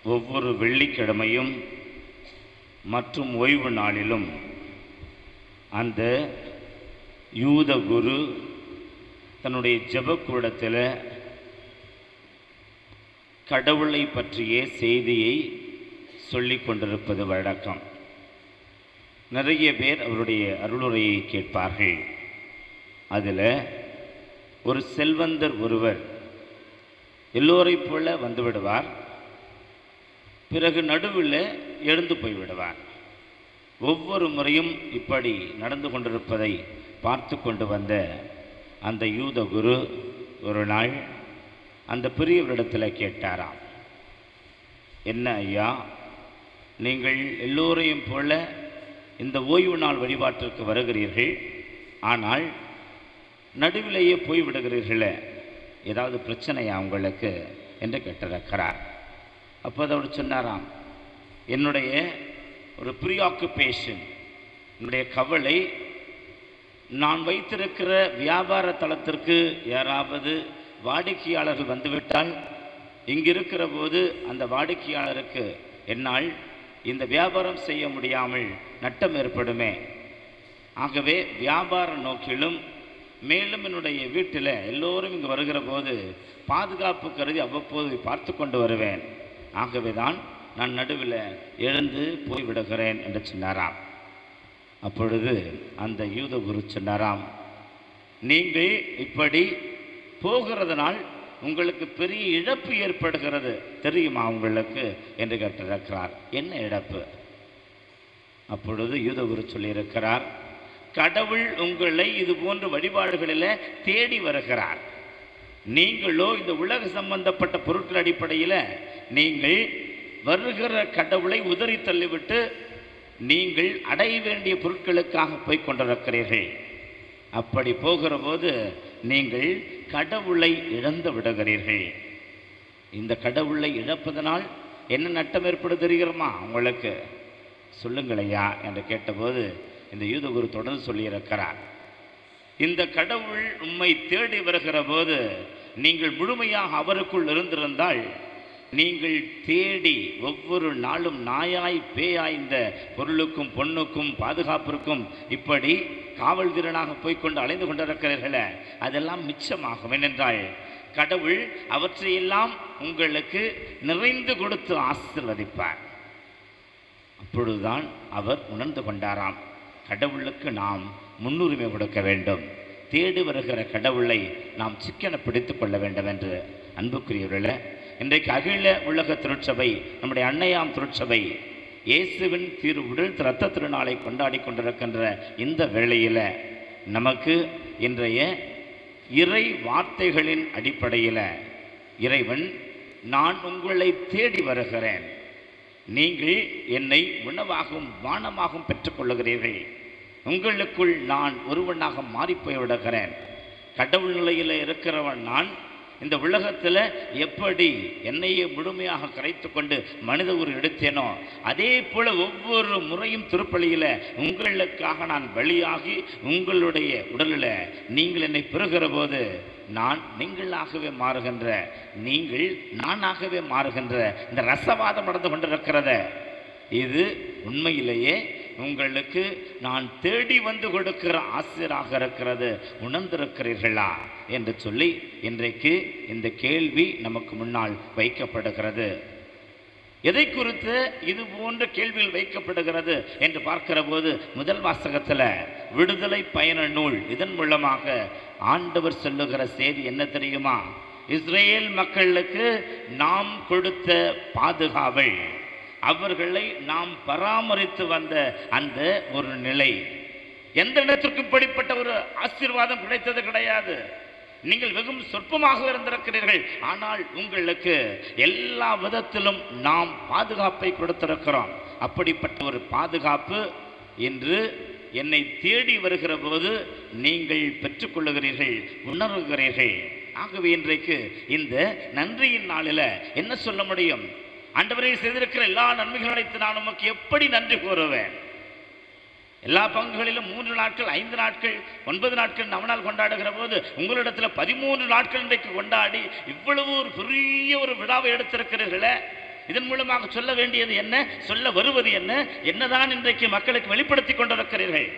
ஒவ்வொரு வெள்ளிக்கிழமையும் மற்றும் ஓய்வு நாளிலும் அந்த யூத குரு தன்னுடைய ஜெபக்கூடத்தில் கடவுளை பற்றிய செய்தியை சொல்லிக் கொண்டிருப்பது வழக்கம். நிறைய பேர் அவருடைய அருளுரையை கேட்பார்கள். அதில் ஒரு செல்வந்தர் ஒருவர் எல்லோரைப் போல வந்துவிடுவார், பிறகு நடுவில் எழுந்து போய்விடுவார். ஒவ்வொரு முறையும் இப்படி நடந்து கொண்டிருப்பதை பார்த்து கொண்டு வந்த அந்த யூத குரு ஒரு நாள் அந்த பெரியவரிடத்தில் கேட்டாராம், என்ன ஐயா, நீங்கள் எல்லோரையும் போல இந்த ஓய்வு நாள் வழிபாட்டிற்கு வருகிறீர்கள், ஆனால் நடுவிலேயே போய்விடுகிறீர்களே, ஏதாவது பிரச்சனையா உங்களுக்கு என்று கேட்டிருக்கிறார். அப்போது அவர் சொன்னாராம், என்னுடைய ஒரு ப்ரீஆக்குபேஷன், என்னுடைய கவலை, நான் வைத்திருக்கிற வியாபார தளத்திற்கு யாராவது வாடிக்கையாளர்கள் வந்துவிட்டால் இங்கிருக்கிற போது அந்த வாடிக்கையாளருக்கு என்னால் இந்த வியாபாரம் செய்ய முடியாமல் நட்டம் ஏற்படுமே. ஆகவே வியாபார நோக்கிலும் மேலும் என்னுடைய வீட்டில் எல்லோரும் இங்கு வருகிற போது பாதுகாப்பு கருதி அவ்வப்போது பார்த்து கொண்டு வருவேன். ஆகவே தான் நான் நடுவில் எழுந்து போய்விடுகிறேன் என்று சொன்னாராம். அப்பொழுது அந்த யூத குரு சொன்னாராம், நீங்கள் இப்படி போகிறதுனால் உங்களுக்கு பெரிய இழப்பு ஏற்படுகிறது தெரியுமா உங்களுக்கு என்று கேட்டிருக்கிறார். என்ன இழப்பு? அப்பொழுது யூத குரு சொல்லியிருக்கிறார், கடவுள் உங்களை இது போன்ற வழிபாடுகளில் தேடி வருகிறார். நீங்களோ இந்த உலக சம்பந்தப்பட்ட பொருட்கள் அடிப்படையில் நீங்கள் வருகிற கடவுளை உதறி தள்ளிவிட்டு நீங்கள் அடைய வேண்டிய பொருட்களுக்காக போய் கொண்டிருக்கிறீர்கள். அப்படி போகிற போது நீங்கள் கடவுளை இழந்து விடுகிறீர்கள். இந்த கடவுளை இழப்பதனால் என்ன நட்டம் ஏற்படு தெரிகிறோமா உங்களுக்கு? சொல்லுங்களையா என்று கேட்டபோது இந்த யூத குரு தொடர்ந்து சொல்லியிருக்கிறார், இந்த கடவுள் உம்மை தேடி வருகிற போது நீங்கள் முழுமையாக அவருக்குள் இருந்திருந்தால் நீங்கள் தேடி ஒவ்வொரு நாளும் நாயாய் பேயாய் இந்த பொருளுக்கும் பொண்ணுக்கும் பாதுகாப்பிற்கும் இப்படி காவல் வீரனாக போய்கொண்டு அலைந்து கொண்டிருக்கிறீர்களே, அதெல்லாம் மிச்சமாகும். ஏனென்றால் கடவுள் அவற்றையெல்லாம் உங்களுக்கு நிறைந்து கொடுத்து ஆசீர்வதிப்பார். அப்பொழுதுதான் அவர் உணர்ந்து கொண்டாராம், கடவுளுக்கு நாம் முன்னுரிமை கொடுக்க வேண்டும், தேடி வருகிற கடவுளை நாம் சிக்கன பிடித்து கொள்ள வேண்டும் என்று. அன்புக்குரியவர்களே, இன்றைக்கு அகில உலக திருச்சபை, நம்முடைய அன்னையாம் திருச்சபை இயேசுவின் திரு உடல் இரத்த திருநாளை கொண்டாடி கொண்டிருக்கின்ற இந்த வேளையில் நமக்கு இன்றைய இறை வார்த்தைகளின் அடிப்படையில் இறைவன், நான் உங்களை தேடி வருகிறேன், நீங்கள் என்னை உணவாகவும் வானமாகவும் பெற்றுக்கொள்ளுகிறீர்கள், உங்களுக்குள் நான் ஒருவனாக மாறிப்போய் விடுகிறேன், கடவுள் நிலையில் இருக்கிறவன் நான் இந்த உலகத்தில் எப்படி என்னையே முழுமையாக கரைத்து கொண்டு மனித உரு எடுத்தேனோ அதே போல் ஒவ்வொரு முறையும் திருப்பலியில் உங்களுக்காக நான் பலியாகி உங்களுடைய உடலில் நீங்கள் என்னை பெறுகிற போது நான் நீங்களாகவே மாறுகின்ற, நீங்கள் நானாகவே மாறுகின்ற இந்த ரசவாதம் நடந்து கொண்டிருக்கிறத, இது உண்மையிலேயே உங்களுக்கு நான் தேடி வந்து கொடுக்கிற ஆசிரியராக இருக்கிறது, உணர்ந்திருக்கிறீர்களா என்று சொல்லி இன்றைக்கு இந்த கேள்வி நமக்கு முன்னால் வைக்கப்படுகிறது. எதை குறித்து இது போன்ற கேள்விகள் வைக்கப்படுகிறது என்று பார்க்கிற போது முதல் வாசகத்தில் விடுதலை பயண நூல், இதன் மூலமாக ஆண்டவர் சொல்லுகிற செய்தி என்ன தெரியுமா? இஸ்ரேல் மக்களுக்கு நாம் கொடுத்த பாதுகாவல், அவர்களை நாம் பராமரித்து வந்த அந்த ஒரு நிலை, எந்த இடத்திற்கும் இப்படிப்பட்ட ஒரு ஆசீர்வாதம் கிடைத்தது கிடையாது. நீங்கள் வெகும் சொற்பமாக இருந்திருக்கிறீர்கள், ஆனால் உங்களுக்கு எல்லா விதத்திலும் நாம் பாதுகாப்பை கொடுத்திருக்கிறோம். அப்படிப்பட்ட ஒரு பாதுகாப்பு இன்று என்னை தேடி வருகிற போது நீங்கள் பெற்றுக்கொள்ளுகிறீர்கள், உணர்கிறீர்கள். ஆகவே இன்றைக்கு இந்த நன்றியின் நாளில் என்ன சொல்ல முடியும்? ஆண்டவரே, செய்திருக்கிற எல்லா நன்மைகள் அனைத்து நான் உமக்கு எப்படி நன்றி கூறுவேன்? எல்லா பங்குகளிலும் 3 நாட்கள் 5 நாட்கள் 9 நாட்கள் நவநாள் கொண்டாடுகிற போது உங்களிடத்தில் 13 நாட்கள் இன்றைக்கு கொண்டாடி இவ்வளவு ஒரு பெரிய ஒரு விழாவை எடுத்திருக்கிறீர்களே, இதன் மூலமாக சொல்ல வேண்டியது என்ன, சொல்ல வருவது என்ன, என்னதான் இன்றைக்கு மக்களுக்கு வெளிப்படுத்தி கொண்டிருக்கிறீர்கள்?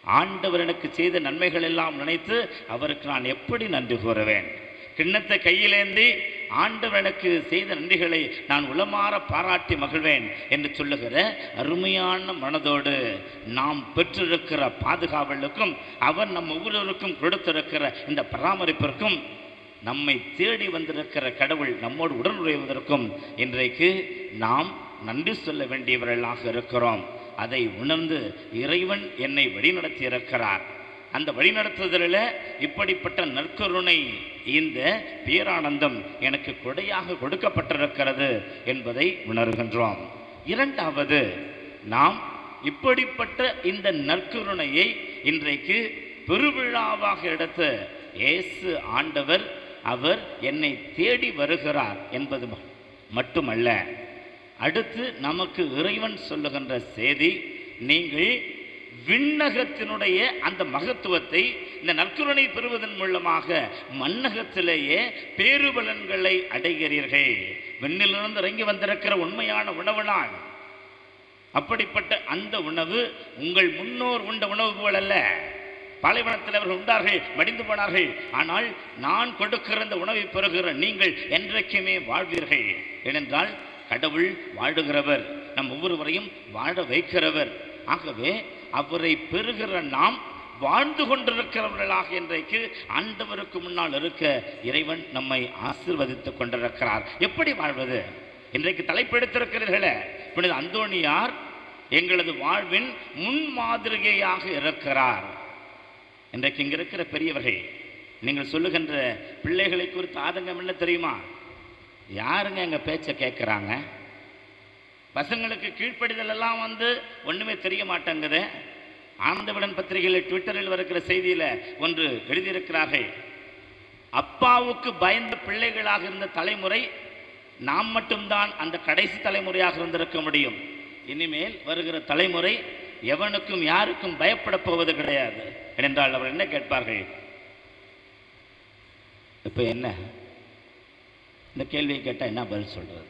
ஆண்டவர் எனக்கு செய்த நன்மைகள் எல்லாம் நினைத்து அவருக்கு நான் எப்படி நன்றி கூறுவேன்? கிண்ணத்தை கையிலேந்தி ஆண்டவர் எனக்கு செய்த நன்றிகளை நான் உளமாற பாராட்டி மகிழ்வேன் என்று சொல்லுகிற அருமையான மனதோடு நாம் பெற்றிருக்கிற பாதுகாவலுக்கும் அவர் நம் ஒவ்வொருவருக்கும் கொடுத்திருக்கிற இந்த பராமரிப்பிற்கும் நம்மை தேடி வந்திருக்கிற கடவுள் நம்மோடு உடனுறைவதற்கும் இன்றைக்கு நாம் நன்றி சொல்ல வேண்டியவர்களாக இருக்கிறோம். அதை உணர்ந்து இறைவன் என்னை வழிநடத்தி இருக்கிறார். அந்த வழிநடத்துதலில் இப்படிப்பட்ட நற்கருணை, இந்த பேரானந்தம் எனக்கு கொடையாக கொடுக்கப்பட்டிருக்கிறது என்பதை உணர்கின்றோம். இரண்டாவது, நாம் இப்படிப்பட்ட இந்த நற்கருணையை இன்றைக்கு பெருவிழாவாக எடுத்து இயேசு ஆண்டவர் அவர் என்னை தேடி வருகிறார் என்பது மட்டுமல்ல, அடுத்து நமக்கு இறைவன் சொல்லுகின்ற செய்தி, நீங்கள் விண்ணகத்தினுடைய அந்த மகத்துவத்தை இந்த நற்கருணை பெறுவதன் மூலமாக மண்ணகத்திலேயே பேருபலன்களை அடைகிறீர்கள். விண்ணிலிருந்து இறங்கி வந்திருக்கிற உண்மையான உணவு நான். அப்படிப்பட்ட அந்த உணவு உங்கள் முன்னோர் உண்ட உணவு போல் அல்ல. பாலைவனத்தில் அவர்கள் உண்டார்கள், மடிந்து போனார்கள். ஆனால் நான் கொடுக்கிற இந்த உணவை பெறுகிற நீங்கள் என்றைக்குமே வாழ்வீர்கள். ஏனென்றால் கடவுள் வாழுகிறவர், நம் ஒவ்வொருவரையும் வாழ வைக்கிறவர். ஆகவே அவரை பெறுகிற நாம் வாழ்ந்து கொண்டிருக்கிறவர்களாக இன்றைக்கு ஆண்டவருக்கு முன்னால் இருக்க இறைவன் நம்மை ஆசீர்வதித்துக் கொண்டிருக்கிறார். எப்படி வாழ்வது? இன்றைக்கு தலைப்பெடுத்திருக்கிறீர்களே, புனித அந்தோணியார் எங்களது வாழ்வின் முன்மாதிரிகையாக இருக்கிறார். இன்றைக்கு இங்கே இருக்கிற பெரியவர்கள், நீங்கள் சொல்லுகின்ற பிள்ளைகளை குறித்து ஆதங்கம் என்ன தெரியுமா? யாருங்க எங்கள் பேச்சை கேட்குறாங்க? பசங்களுக்கு கீழ்ப்படிதல் எல்லாம் ஒன்றுமே தெரிய மாட்டேங்குது. ஆனந்தவிடன் பத்திரிகையில் ட்விட்டரில் வருகிற செய்தியில் ஒன்று எழுதியிருக்கிறார்கள். அப்பாவுக்கு பயந்த பிள்ளைகளாக இருந்த தலைமுறை நாம் மட்டும்தான் அந்த கடைசி தலைமுறையாக இருந்திருக்க முடியும். இனிமேல் வருகிற தலைமுறை எவனுக்கும் யாருக்கும் பயப்பட போவது கிடையாது. ஏனென்றால் அவர் என்ன கேட்பார்கள்? இப்போ என்ன இந்த கேள்வியை கேட்டால் என்ன பதில் சொல்றது?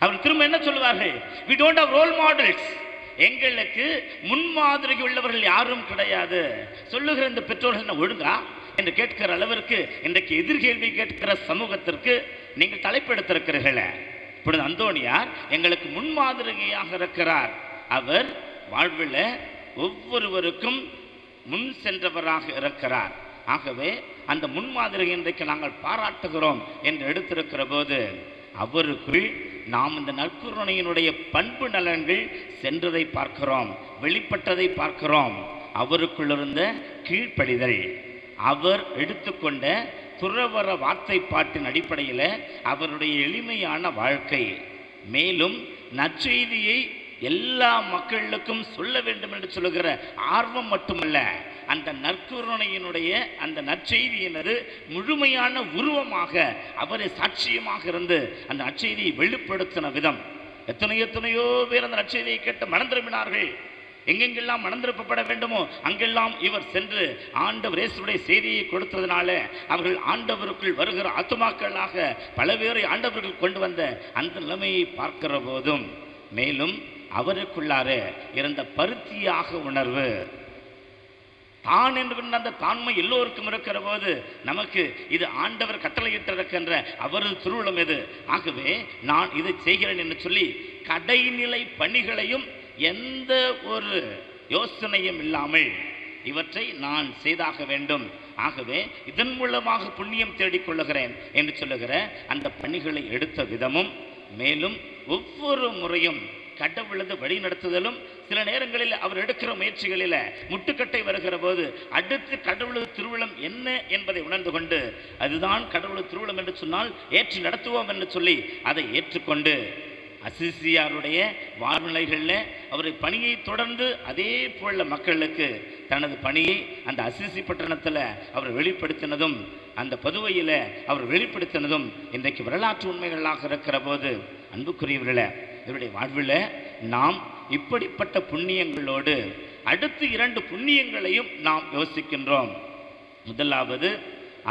அவர் திரும்ப என்ன சொல்லுவார்கள்? we don't have role models. எங்களுக்கு முன்மாதிரி உள்ளவர்கள் யாரும் கிடையாது. சொல்லுகிற இந்த பெற்றோர்கள் என்ன ஒழுங்கா என்று கேட்கிற அளவிற்கு இன்றைக்கு எதிர்கேள்வி கேட்கிற சமூகத்திற்கு நீங்கள் தலைப்பெடுத்திருக்கிறீர்களே. இப்பொழுது அந்தோணியார் எங்களுக்கு முன்மாதிரியாக இருக்கிறார். அவர் வாழ்வில் ஒவ்வொருவருக்கும் முன் சென்றவராக இருக்கிறார். ஆகவே அந்த முன்மாதிரி இன்றைக்கு நாங்கள் பாராட்டுகிறோம் என்று எடுத்திருக்கிற போது அவருக்குள் நாம் இந்த நற்கருணையினுடைய பண்பு நலன்கள் சென்றதை பார்க்கிறோம், வெளிப்பட்டதை பார்க்கிறோம். அவருக்குள் இருந்த கீழ்ப்படிதல், அவர் எடுத்துக்கொண்ட துறவர வார்த்தை பாட்டின் அடிப்படையில் அவருடைய எளிமையான வாழ்க்கை, மேலும் நற்செய்தியை எல்லா மக்களுக்கும் சொல்ல வேண்டும் என்று சொல்லுகிற ஆர்வம் மட்டுமல்ல, அந்த நற்கருணையினுடைய அந்த நற்செய்தியினது முழுமையான உருவமாக அவரை சாட்சியமாக இருந்து அந்த நற்செய்தியை வெளிப்படுத்தின விதம். எத்தனையோ பேர் அந்த நற்செய்தியை கேட்டு மனம் திரும்பினார்கள். எங்கெங்கெல்லாம் மனம் திருப்பப்பட வேண்டுமோ அங்கெல்லாம் இவர் சென்று ஆண்டவர் இயேசுவுடைய செய்தியை கொடுத்ததுனால அவர்கள் ஆண்டவருக்குள் வருகிற ஆத்துமாக்களாக பல பேரை ஆண்டவர்கள் கொண்டு வந்த அந்த நிலைமையை பார்க்கிற போதும், மேலும் அவருக்குள்ளார இருந்த பருத்தியாக உணர்வு, தான் என்று அந்த தாண்மை எல்லோருக்கும் இருக்கிற போது நமக்கு இது ஆண்டவர் கட்டளையிட்டிருக்கின்ற அவரது திருவுளம் எது, ஆகவே நான் இதை செய்கிறேன் என்று சொல்லி கடைநிலை பணிகளையும் எந்த ஒரு யோசனையும் இல்லாமல் இவற்றை நான் செய்தாக வேண்டும், ஆகவே இதன் மூலமாக புண்ணியம் தேடிக்கொள்ளுகிறேன் என்று சொல்லுகிற அந்த பணிகளை எடுத்த விதமும், மேலும் ஒவ்வொரு முறையும் கடவுளது வழி நடத்துதலும், சில நேரங்களில் அவர் எடுக்கிற முயற்சிகளில் முட்டுக்கட்டை வருகிற போது அடுத்து கடவுளது திருவுளம் என்ன என்பதை உணர்ந்து கொண்டு அதுதான் கடவுளது திருவுளம் என்று சொன்னால் ஏற்று நடத்துவோம் என்று சொல்லி அதை ஏற்றுக்கொண்டு அசிசியாருடைய வாழ்நிலைகளில் அவருடைய பணியை தொடர்ந்து அதே போல மக்களுக்கு தனது பணியை அந்த அசிசி பட்டணத்தில் அவர் வெளிப்படுத்தினதும், அந்த பதுவையில் அவர் வெளிப்படுத்தினதும் இன்றைக்கு வரலாற்று உண்மைகளாக இருக்கிற போது அன்புக்குரியவர்களே, இவருடைய வாழ்வில் நாம் இப்படிப்பட்ட புண்ணியங்களோடு அடுத்து 2 புண்ணியங்களையும் நாம் யோசிக்கின்றோம். முதலாவது,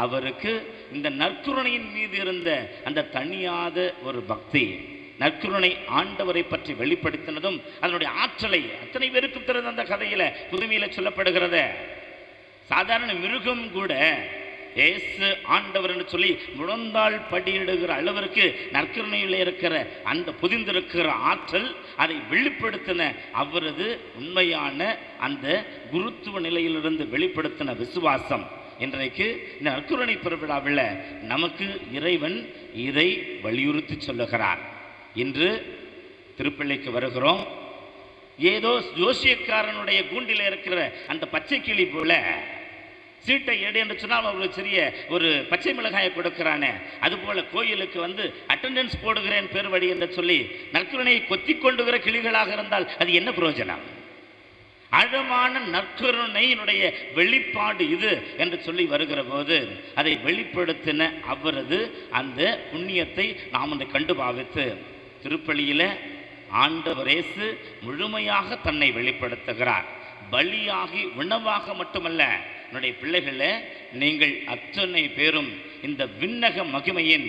அவருக்கு இந்த நற்கருணையின் மீது இருந்த அந்த தனியாத ஒரு பக்தி, நற்கருணை ஆண்டவரை பற்றி வெளிப்படுத்தினதும் அதனுடைய ஆற்றலை அத்தனை பேருக்கு திறந்த அந்த கதையில புதுமையில சொல்லப்படுகிறத. சாதாரண மிருகம் கூட இயேசு ஆண்டவர் என்று சொல்லி முழந்தாள் படியிடுகிற அளவிற்கு நற்கருணையில் இருக்கிற அந்த புதிந்திருக்கிற ஆற்றல், அதை வெளிப்படுத்தின அவரது உண்மையான அந்த குருத்துவ நிலையிலிருந்து வெளிப்படுத்தின விசுவாசம் இன்றைக்கு இந்த நற்கருணை பெருவிழாவில் நமக்கு இறைவன் இதை வலியுறுத்தி சொல்லுகிறார். இன்று திருப்பள்ளிக்கு வருகிறோம். ஏதோ ஜோசியக்காரனுடைய கூண்டில் இருக்கிற அந்த பச்சை கிளி போல சீட்டை எடு என்று சொன்னால் ஒரு சிறிய ஒரு பச்சை மிளகாயை கொடுக்கிறானே, அதுபோல கோயிலுக்கு வந்து அட்டெண்டன்ஸ் போடுகிறேன் பேர்வழி என்று சொல்லி நற்கருணையை கொத்தி கொண்டுகிற கிளிகளாக இருந்தால் அது என்ன பிரயோஜனம்? ஆழமான நற்கருணையினுடைய வெளிப்பாடு இது என்று சொல்லி வருகிற போது அதை வெளிப்படுத்தின அவரது அந்த புண்ணியத்தை நாம் அதை கண்டு பாவித்து திருப்பலியில ஆண்டவர் இயேசு முழுமையாக தன்னை வெளிப்படுத்துகிறார். பலியாகி உணவாக மட்டுமல்ல, என்னுடைய பிள்ளைகளே, நீங்கள் அத்தனை பேரும் இந்த விண்ணக மகிமையின்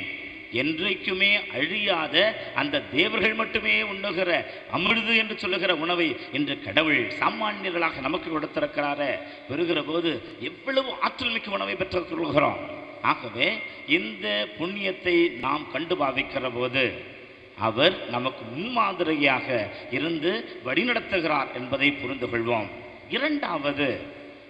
என்றைக்குமே அழியாத அந்த தேவர்கள் மட்டுமே உண்ணுகிற அமிர்து என்று சொல்லுகிற உணவை இன்று கடவுள் சாமானியர்களாக நமக்கு கொடுத்திருக்கிறார. பெறுகிற போது எவ்வளவு ஆற்றல் மிக்க உணவை பெற்றுக் கொள்கிறோம். ஆகவே இந்த புண்ணியத்தை நாம் கண்டு பாவிக்கிற போது அவர் நமக்கு முன்மாதிரியாக இருந்து வழிநடத்துகிறார் என்பதை புரிந்து கொள்வோம். இரண்டாவது,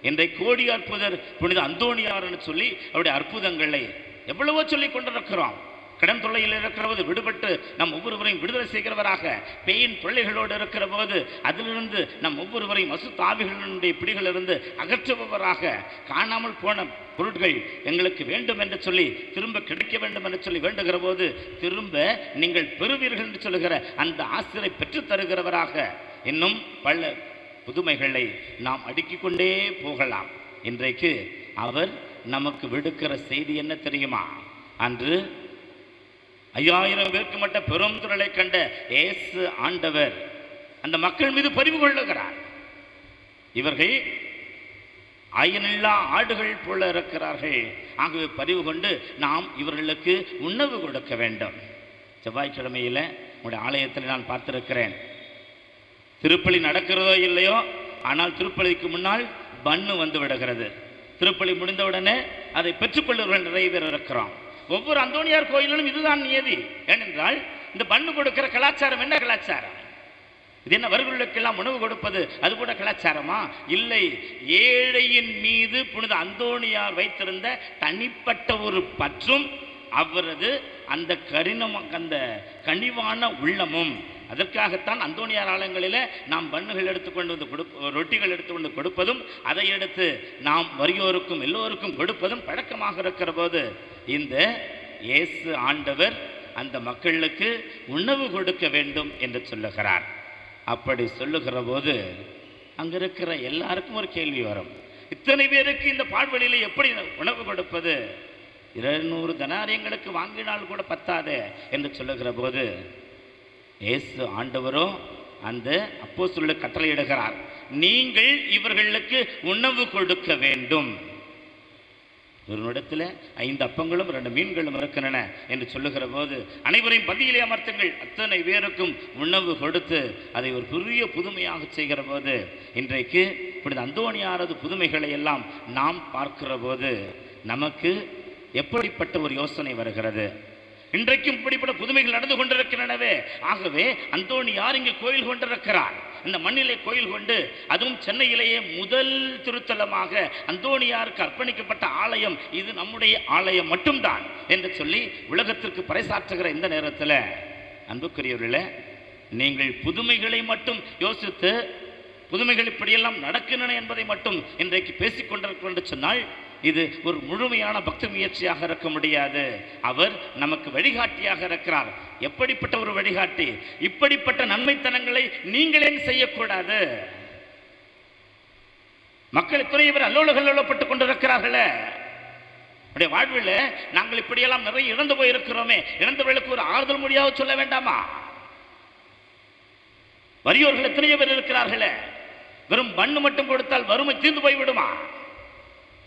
இன்றை கோடி அற்புதர் புனித அந்தோணியார் என்று சொல்லி அவருடைய அற்புதங்களை எவ்வளவோ சொல்லி கொண்டிருக்கிறோம். கடன் தொல்லையில் இருக்கிற போது விடுபட்டு நம் ஒவ்வொருவரையும் விடுதலை செய்கிறவராக, பேயின் தொல்லைகளோடு இருக்கிற போது அதிலிருந்து நம் ஒவ்வொருவரையும் தாவிகளுடைய பிடிகளிலிருந்து அகற்றுபவராக, காணாமல் போன பொருட்கள் எங்களுக்கு வேண்டும் என்று சொல்லி திரும்ப கிடைக்க வேண்டும் என்று சொல்லி வேண்டுகிற போது திரும்ப நீங்கள் பெறுவீர்கள் என்று சொல்லுகிற அந்த ஆசிரை பெற்றுத் தருகிறவராக, இன்னும் பல புதுமைகளை நாம் அடுக்கிக் கொண்டே போகலாம். இன்றைக்கு அவர் நமக்கு விடுக்கிற செய்தி என்ன தெரியுமா? அன்று 5000 பேருக்கு மட்ட பெரும் திரளை கண்ட இயேசு ஆண்டவர் அந்த மக்கள் மீது பரிவு கொள்ளுகிறார். இவர்கள் ஆயனில்லா ஆடுகள் போல இருக்கிறார்கள், ஆகவே பரிவு கொண்டு நாம் இவர்களுக்கு உணவு கொடுக்க வேண்டும். செவ்வாய்க்கிழமையில் உங்களுடைய ஆலயத்தில் நான் பார்த்திருக்கிறேன். திருப்பலி நடக்கிறதோ இல்லையோ, ஆனால் திருப்பலிக்கு முன்னால் பன்னு வந்து விடுகிறது. திருப்பலி முடிந்தவுடனே அதை பெற்றுக்கொள்ளுவர்கள் நிறைய பேர் இருக்கிறோம். ஒவ்வொரு அந்தோணியார் கோயிலிலும் இதுதான் நியதி. ஏனென்றால் இந்த பண்ணு கொடுக்கிற கலாச்சாரம் என்ன கலாச்சாரம்? இது என்ன வருகளுக்கெல்லாம் உணவு கொடுப்பது அது கூட கலாச்சாரமா? இல்லை. ஏழையின் மீது புனித அந்தோணியார் வைத்திருந்த தனிப்பட்ட ஒரு பற்றும் அவரது அந்த அந்த கனிவான உள்ளமும், அதற்காகத்தான் அந்தோணியார் ஆலயங்களில் நாம் பண்ணுகள் எடுத்துக்கொண்டு வந்து ரொட்டிகள் எடுத்துக்கொண்டு கொடுப்பதும், அதை எடுத்து நாம் வறியோருக்கும் எல்லோருக்கும் கொடுப்பதும் பழக்கமாக இருக்கிற போது இந்த இயேசு ஆண்டவர் அந்த மக்களுக்கு உணவு கொடுக்க வேண்டும் என்று சொல்லுகிறார். அப்படி சொல்லுகிற போது அங்க இருக்கிற எல்லாருக்கும் ஒரு கேள்வி வரும். இத்தனை பேருக்கு இந்த பால்வழியில எப்படி உணவு கொடுப்பது? 200 தனாரியங்களுக்கு வாங்கினால் கூட பத்தாதே என்று சொல்லுகிற போது இயேசு ஆண்டவரோ அந்த அப்போஸ்தலர்களுக்கு கட்டளையிடுகிறார், நீங்கள் இவர்களுக்கு உணவு கொடுக்க வேண்டும். ஒரு இடத்துல 5 அப்பங்களும் 2 மீன்களும் இருக்கின்றன என்று சொல்லுகிற போது அனைவரையும் பந்தியிலே அமர்த்துங்கள், அத்தனை பேருக்கும் உணவு கொடுத்து அதை ஒரு பெரிய புதுமையாக செய்கிற போது இன்றைக்கு இப்படி அந்தோணியாரது புதுமைகளை எல்லாம் நாம் பார்க்கிற போது நமக்கு எப்படிப்பட்ட ஒரு யோசனை வருகிறது? இன்றைக்கும் இப்படிப்பட்ட புதுமைகள் நடந்து கொண்டிருக்கின்றனவே. ஆகவே அந்தோணியார் இங்கே கோயில் கொண்டிருக்கிறார். இந்த மண்ணிலே கோயில் கொண்டு, அதுவும் சென்னையிலேயே முதல் திருத்தலமாக அந்தோணியாருக்கு அர்ப்பணிக்கப்பட்ட ஆலயம் இது நம்முடைய ஆலயம் மட்டும்தான் என்று சொல்லி உலகத்திற்கு பறைசாற்றுகிற இந்த நேரத்தில் அன்புக்குரியவர்களே, நீங்கள் புதுமைகளை மட்டும் யோசித்து புதுமைகள் இப்படியெல்லாம் நடக்கின்றன என்பதை மட்டும் இன்றைக்கு பேசிக்கொண்டிருக்கிறோம் என்று சொன்னால் இது ஒரு முழுமையான பக்தி முயற்சியாக இருக்க முடியாது. அவர் நமக்கு வழிகாட்டியாக இருக்கிறார். எப்படிப்பட்ட ஒரு வழிகாட்டி? இப்படிப்பட்ட நன்மைத்தனங்களை நீங்களே செய்யக்கூடாது. மக்கள் இத்தனை பேர் அல்லோலப்பட்டுக் கொண்டிருக்கிறார்களே, வாழ்வில் நாங்கள் இப்படியெல்லாம் நிறைய இழந்து போயிருக்கிறோமே, இழந்தவர்களுக்கு ஒரு ஆறுதல் மொழியாக சொல்ல வேண்டாமா? வறியோர்கள் எத்தனையோ பேர் இருக்கிறார்களே, வெறும் பண்ணு மட்டும் கொடுத்தால் வறுமை தீர்ந்து போய்விடுமா?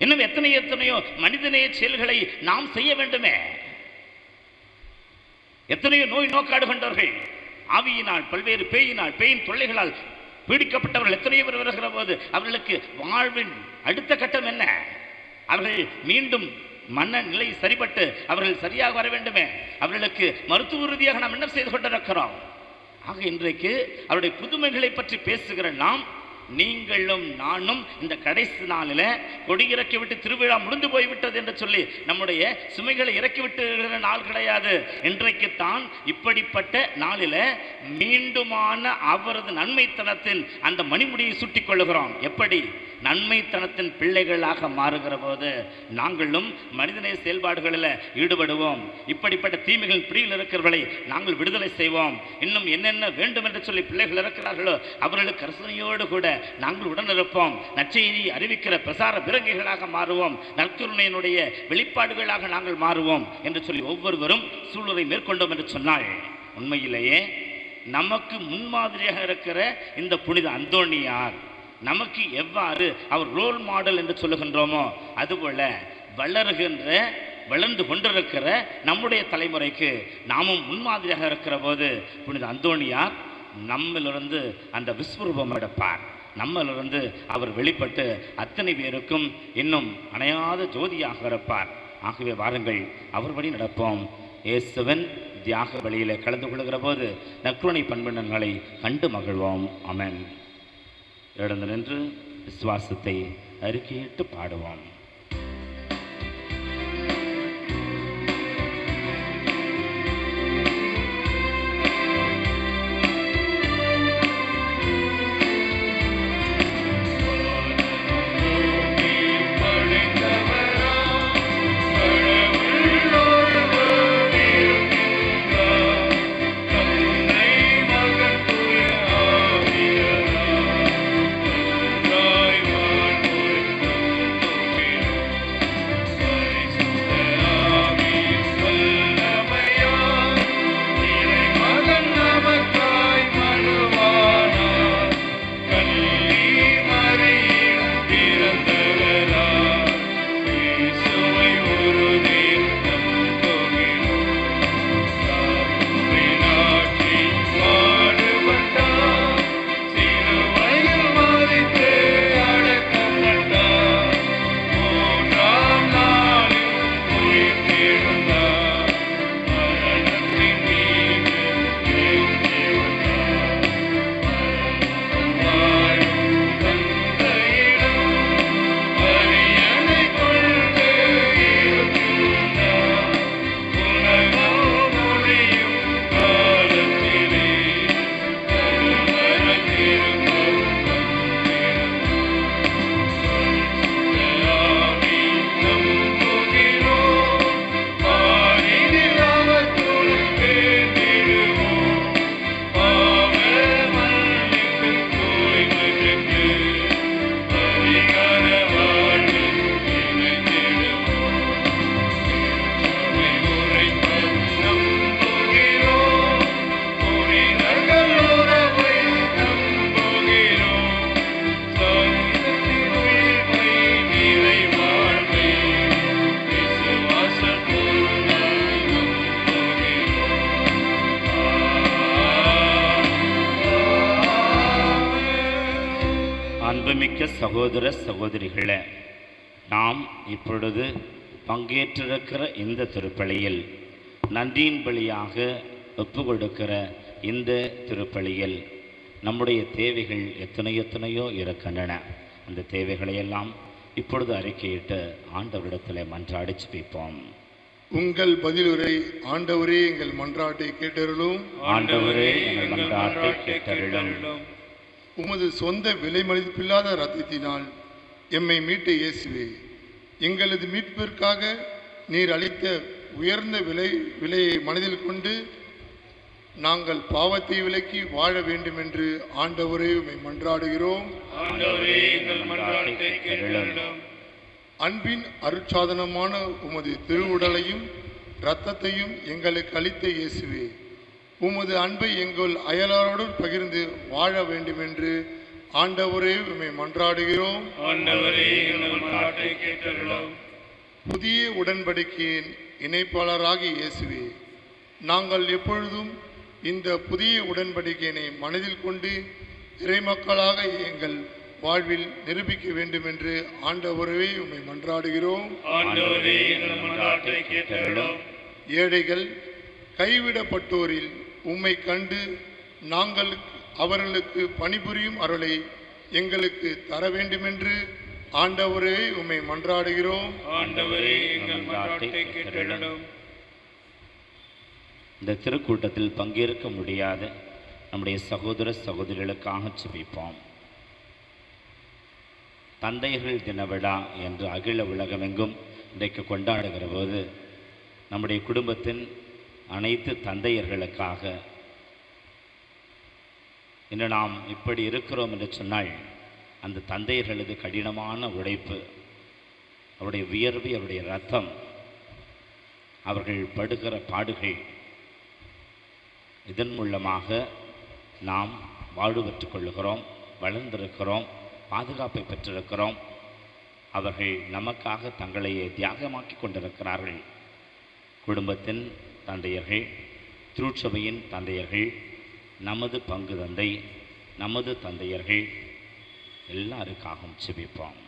இன்னும் எத்தனையோ மனிதநேய செயல்களை நாம் செய்ய வேண்டுமே. எத்தனையோ நோய் நோக்காடு கொண்டவர்கள், ஆவியினால், பல்வேறு பேயின் தொல்லைகளால் பீடிக்கப்பட்டவர்கள் எத்தனையோ பேர் வருகிற போது அவர்களுக்கு வாழ்வின் அடுத்த கட்டம் என்ன? அவர்கள் மீண்டும் மனநிலை சரிபட்டு அவர்கள் சரியாக வர வேண்டுமே. அவர்களுக்கு மருத்துவ ரீதியாக நாம் என்ன செய்து கொண்டிருக்கிறோம்? ஆக இன்றைக்கு அவருடைய புதுமைகளை பற்றி பேசுகிற நாம், நீங்களும் நானும் இந்த கடைசி நாளில் கொடியிறக்கி விட்டு திருவிழா முடிந்து போய்விட்டது என்று சொல்லி நம்முடைய சுமைகளை இறக்கிவிட்டு நாள் கிடையாது. இன்றைக்குத்தான் இப்படிப்பட்ட நாளில் மீண்டுமான அவரது நன்மைத்தனத்தின் அந்த மணிமுடியை சுட்டிக் கொள்ளுகிறோம். எப்படி? நன்மைத்தனத்தின் பிள்ளைகளாக மாறுகிற போது நாங்களும் மனிதநேய செயல்பாடுகளில் ஈடுபடுவோம். இப்படிப்பட்ட தீமைகள் பிரியில் இருக்கிறவர்களை நாங்கள் விடுதலை செய்வோம். இன்னும் என்னென்ன வேண்டும் என்று சொல்லி பிள்ளைகள் இருக்கிறார்களோ அவர்களுக்கு கருணையோடு கூட நாங்கள் உடனிருப்போம். நற்செய்தி அறிவிக்கிற பிரசார பிறங்கிகளாக மாறுவோம். நற்கருணையினுடைய வெளிப்பாடுகளாக நாங்கள் மாறுவோம் என்று சொல்லி ஒவ்வொருவரும் சூழலை மேற்கொண்டோம் என்று சொன்னால், உண்மையிலேயே நமக்கு முன்மாதிரியாக இருக்கிற இந்த புனித அந்தோணியார் நமக்கு எவ்வாறு அவர் ரோல் மாடல் என்று சொல்லுகின்றோமோ, அதுபோல வளர்ந்து கொண்டிருக்கிற நம்முடைய தலைமுறைக்கு நாமும் முன்மாதிரியாக இருக்கிற போது புனித அந்தோணியார் நம்மிலிருந்து அந்த விஸ்வரூபம் எடுப்பார். நம்மிலிருந்து அவர் வெளிப்பட்டு அத்தனை பேருக்கும் இன்னும் அணையாத ஜோதியாக இருப்பார். ஆகவே வாருங்கள், அவர் வழி நடப்போம். இயேசுவின் தியாக வழியில் கலந்து கொள்கிற போது நற்கருணை பண்பினங்களை கண்டு மகிழ்வோம். ஆமென். எழுந்து நின்று விசுவாசத்தை அறிக்கையிட்டு பாடுவோம். சகோதர சகோதரிகளே, நாம் இப்பொழுது பங்கேற்றிருக்கிற இந்த திருப்பலியில், நன்றியின் பலியாக ஒப்பு கொடுக்கிற இந்த திருப்பலியில் நம்முடைய தேவைகள் எத்தனையோ இருக்கின்றன. அந்த தேவைகளையெல்லாம் இப்பொழுது அறிக்கையிட்டு ஆண்டவரிடத்தில் மன்றாடி ஜெபிப்போம். உங்கள் பதிலுரை. ஆண்டவரே எங்கள் மன்றாட்டை கேட்டருளும். ஆண்டவரே எங்கள் மன்றாட்டை கேட்டருளும். உமது சொந்த விலை மதிப்பில்லாத இரத்தத்தினால் எம்மை மீட்ட இயேசுவே, எங்களது மீட்பிற்காக நீர் அளித்த உயர்ந்த விலையை மனதில் கொண்டு நாங்கள் பாவத்தை விலக்கி வாழ வேண்டும் என்று ஆண்டவரே உம்மை மன்றாடுகிறோம். அன்பின் அருட்சாதனமான உமது திருவுடலையும் இரத்தத்தையும் எங்களுக்கு அளித்த இயேசுவே, உமது அன்பை எங்கள் அயலாரோடு பகிர்ந்து வாழ வேண்டும் என்று ஆண்டவரே உம்மை மன்றாடுகிறோம். ஆண்டவரே எங்கள் மன்றாட்டை கேட்டருளும். புதிய உடன்படிக்கையின் இணைப்பாளராகிய இயேசுவே, நாங்கள் எப்பொழுதும் இந்த புதிய உடன்படிக்கையினை மனதில் கொண்டு இறைமக்களாக எங்கள் வாழ்வில் நிரூபிக்க வேண்டும் என்று ஆண்டவரே உம்மை மன்றாடுகிறோம். ஆண்டவரே எங்கள் மன்றாட்டை கேட்டருளும். ஏழைகள் கைவிடப்பட்டோரில் உம்மை கண்டு நாங்கள் அவர்களுக்கு பணிபுரியும் அருளை எங்களுக்கு தர வேண்டுமென்று ஆண்டவரே உம்மை மன்றாடுகிறோம். ஆண்டவரே எங்கள் மன்றாட்டை கேட்டருளும். இந்த திருக்கூட்டத்தில் பங்கேற்க முடியாத நம்முடைய சகோதர சகோதரிகளுக்காக ஜெபிப்போம். தந்தையர்கள் தின விழா என்று அகில உலகமெங்கும் இன்றைக்கு கொண்டாடுகிற போது நம்முடைய குடும்பத்தின் அனைத்து தந்தையர்களுக்காக இன்று நாம் இப்படி இருக்கிறோம் என்று சொன்னால் அந்த தந்தையர்களது கடினமான உழைப்பு, அவருடைய வியர்வை, அவருடைய இரத்தம், அவர்கள் படுகிற பாடுகள், இதன் மூலமாக நாம் வாழ்வு பெற்றுக் கொள்ளுகிறோம், வளர்ந்திருக்கிறோம், பாதுகாப்பை பெற்றிருக்கிறோம். அவர்கள் நமக்காக தங்களையே தியாகமாக்கி கொண்டிருக்கிறார்கள். குடும்பத்தின் தந்தையர்கள், திருச்சபையின் தந்தையர்கள், நமது பங்கு தந்தை, நமது தந்தையர்கள் எல்லாருக்காகவும் ஜெபிப்போம்.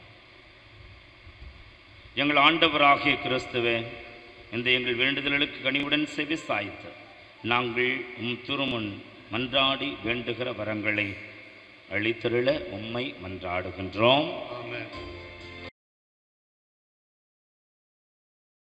எங்கள் ஆண்டவராகிய கிறிஸ்துவே, இந்த எங்கள் வேண்டுதல்களுக்கு கனிவுடன் செவி சாய்த்து நாங்கள் திருமுன் மன்றாடி வேண்டுகிற வரங்களை அளித்தருள உம்மை மன்றாடுகின்றோம். ஆமென்.